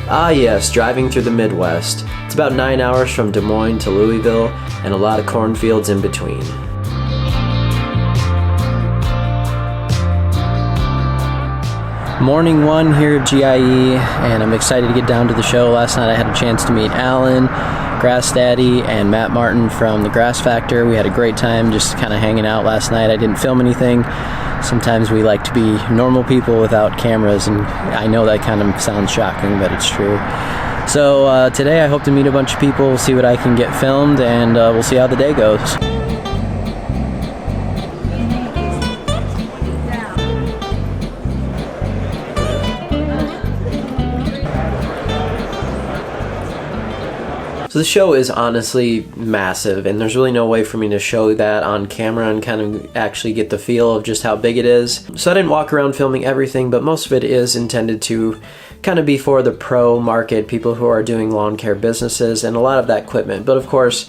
Ah yes, driving through the Midwest. It's about 9 hours from Des Moines to Louisville, and a lot of cornfields in between. Morning one here at GIE, and I'm excited to get down to the show. Last night I had a chance to meet Alan, Grass Daddy, and Matt Martin from the Grass Factor. We had a great time just kind of hanging out last night. I didn't film anything. Sometimes we like to be normal people without cameras, and I know that kind of sounds shocking, but it's true. So today I hope to meet a bunch of people, see what I can get filmed, and we'll see how the day goes. So the show is honestly massive, and there's really no way for me to show that on camera and kind of actually get the feel of just how big it is. So I didn't walk around filming everything, but most of it is intended to kind of be for the pro market, people who are doing lawn care businesses and a lot of that equipment. But of course,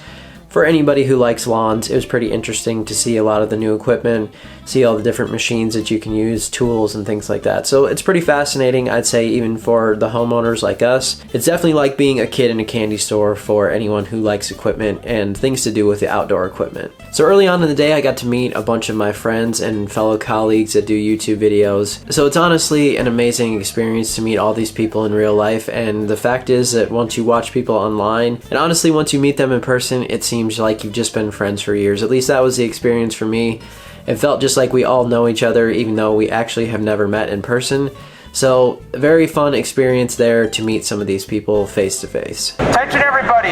for anybody who likes lawns, it was pretty interesting to see a lot of the new equipment, see all the different machines that you can use, tools and things like that. So it's pretty fascinating, I'd say, even for the homeowners like us. It's definitely like being a kid in a candy store for anyone who likes equipment and things to do with the outdoor equipment. So early on in the day, I got to meet a bunch of my friends and fellow colleagues that do YouTube videos. So it's honestly an amazing experience to meet all these people in real life, and the fact is that once you watch people online, and honestly once you meet them in person, it seems like you've just been friends for years. At least that was the experience for me. It felt just like we all know each other, even though we actually have never met in person. So a very fun experience there to meet some of these people face to face. Attention everybody,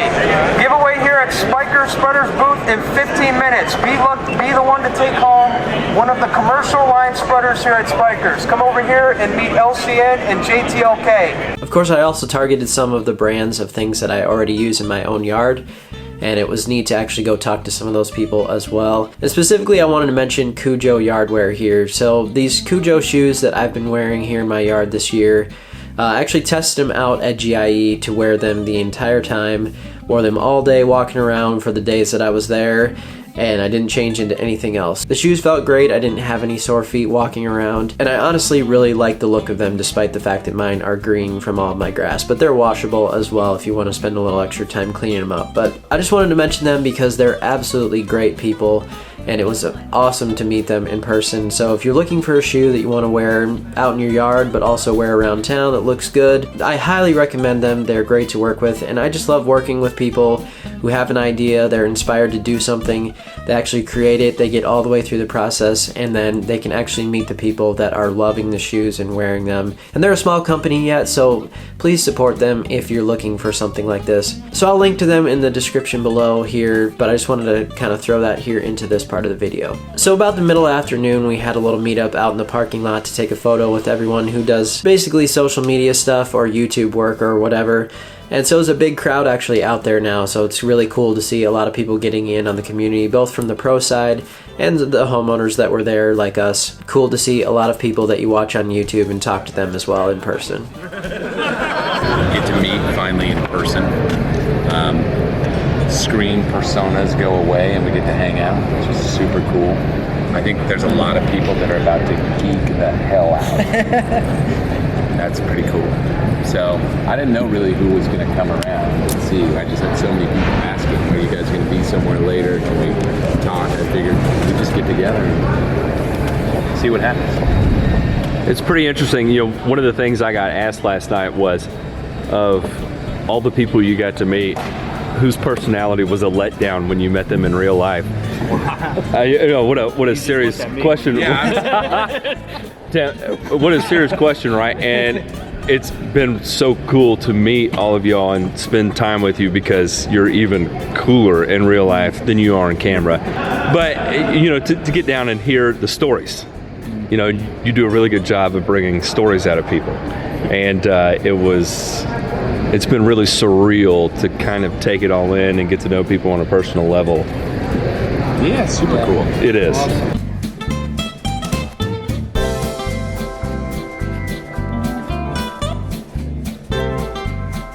giveaway here at Spiker Spreader's booth in 15 minutes. Be the one to take home one of the commercial line spreaders here at Spikers. Come over here and meet LCN and JTLK. Of course, I also targeted some of the brands of things that I already use in my own yard, and it was neat to actually go talk to some of those people as well. And specifically, I wanted to mention Cujo Yardwear here. So these Cujo shoes that I've been wearing here in my yard this year, I actually tested them out at GIE to wear them the entire time, wore them all day walking around for the days that I was there, and I didn't change into anything else. The shoes felt great, I didn't have any sore feet walking around, and I honestly really like the look of them despite the fact that mine are green from all of my grass, but they're washable as well if you want to spend a little extra time cleaning them up. But I just wanted to mention them because they're absolutely great people, and it was awesome to meet them in person. So if you're looking for a shoe that you want to wear out in your yard but also wear around town that looks good, I highly recommend them. They're great to work with, and I just love working with people who have an idea, they're inspired to do something, they actually create it, they get all the way through the process, and then they can actually meet the people that are loving the shoes and wearing them. And they're a small company yet, so please support them if you're looking for something like this. So I'll link to them in the description below here, but I just wanted to kind of throw that here into this part of the video. So about the middle afternoon, we had a little meetup out in the parking lot to take a photo with everyone who does basically social media stuff or YouTube work or whatever. And so there's a big crowd actually out there now, so it's really cool to see a lot of people getting in on the community, both from the pro side and the homeowners that were there like us. Cool to see a lot of people that you watch on YouTube and talk to them as well in person. Get to meet finally in person. Screen personas go away and we get to hang out, which is super cool. I think there's a lot of people that are about to geek the hell out. That's pretty cool. So I didn't know really who was going to come around and see. I just had so many people asking, are you guys going to be somewhere later? Can we talk? I figured we just get together and see what happens. It's pretty interesting. You know, one of the things I got asked last night was, of all the people you got to meet, whose personality was a letdown when you met them in real life? You know, what a serious question. What a serious question, right? And it's been so cool to meet all of y'all and spend time with you because you're even cooler in real life than you are on camera. But, you know, to get down and hear the stories, you know, you do a really good job of bringing stories out of people. And it's been really surreal to kind of take it all in and get to know people on a personal level. Yeah, super cool. It is. Awesome.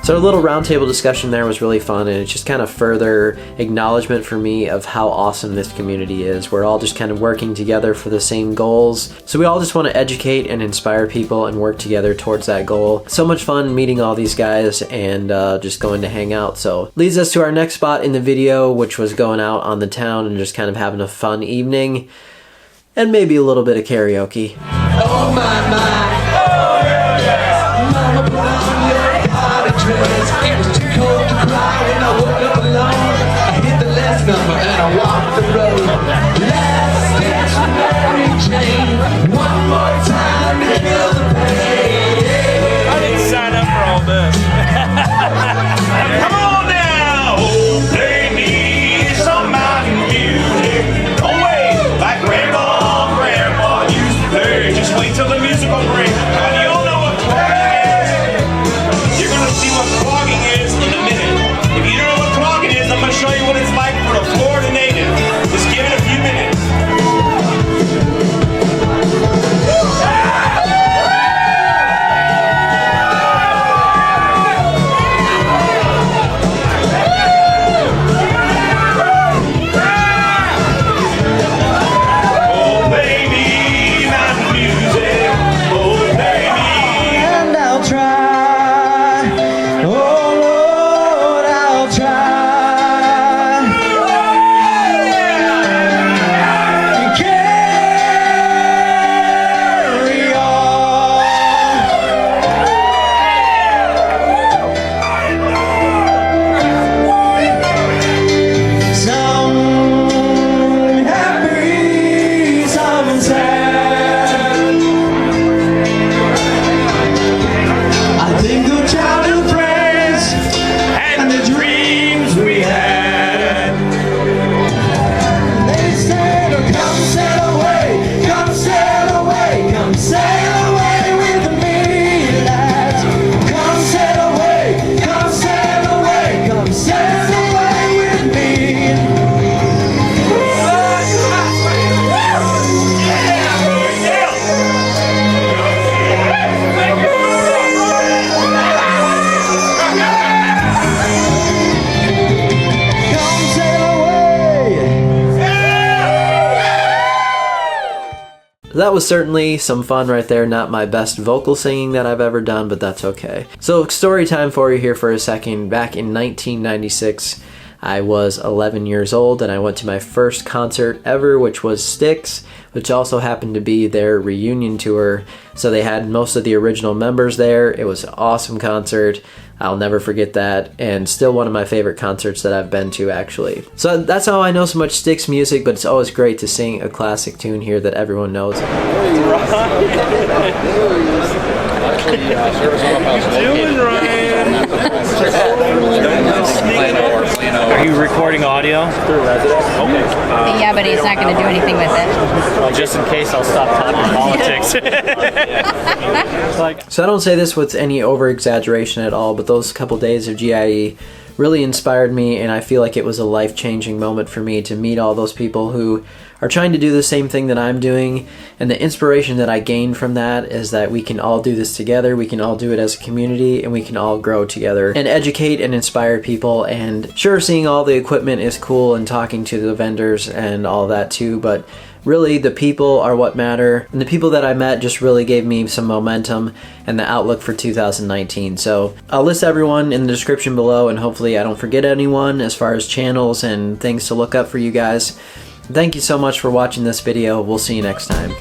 So our little roundtable discussion there was really fun, and it's just kind of further acknowledgement for me of how awesome this community is. We're all just kind of working together for the same goals. So we all just want to educate and inspire people and work together towards that goal. So much fun meeting all these guys and just going to hang out. So leads us to our next spot in the video, which was going out on the town and just kind of having a fun evening and maybe a little bit of karaoke. Oh my, oh yeah, yeah. Mama put on your party dress. It was too cold to cry when I woke up alone. I hit the last number and I walked the road. Last dance with Mary Jane. One more time to kill the pain. I didn't sign up for all this. Come on now, play me some mountain music. Don't wait like Grandma used to play. Just wait till the musical break. And you all know what clogging is. You're gonna see what clogging is in a minute. If you don't know what clogging is, I'm gonna show you what it's like for a Florida native. Just give it a few minutes. That was certainly some fun right there. Not my best vocal singing that I've ever done, but that's okay. So story time for you here for a second. Back in 1996, I was 11 years old and I went to my first concert ever, which was Styx, which also happened to be their reunion tour. So they had most of the original members there. It was an awesome concert. I'll never forget that, and still one of my favorite concerts that I've been to, actually. So that's how I know so much Styx music, but it's always great to sing a classic tune here that everyone knows. Are you recording audio? Yeah, but he's not going to do anything with it. Well, just in case, I'll stop talking politics. So I don't say this with any over-exaggeration at all, but those couple days of GIE really inspired me, and I feel like it was a life-changing moment for me to meet all those people who are trying to do the same thing that I'm doing. And the inspiration that I gained from that is that we can all do this together, we can all do it as a community, and we can all grow together and educate and inspire people. And sure, seeing all the equipment is cool and talking to the vendors and all that too, but really the people are what matter, and the people that I met just really gave me some momentum and the outlook for 2019. So I'll list everyone in the description below, and hopefully I don't forget anyone as far as channels and things to look up for you guys. Thank you so much for watching this video. We'll see you next time.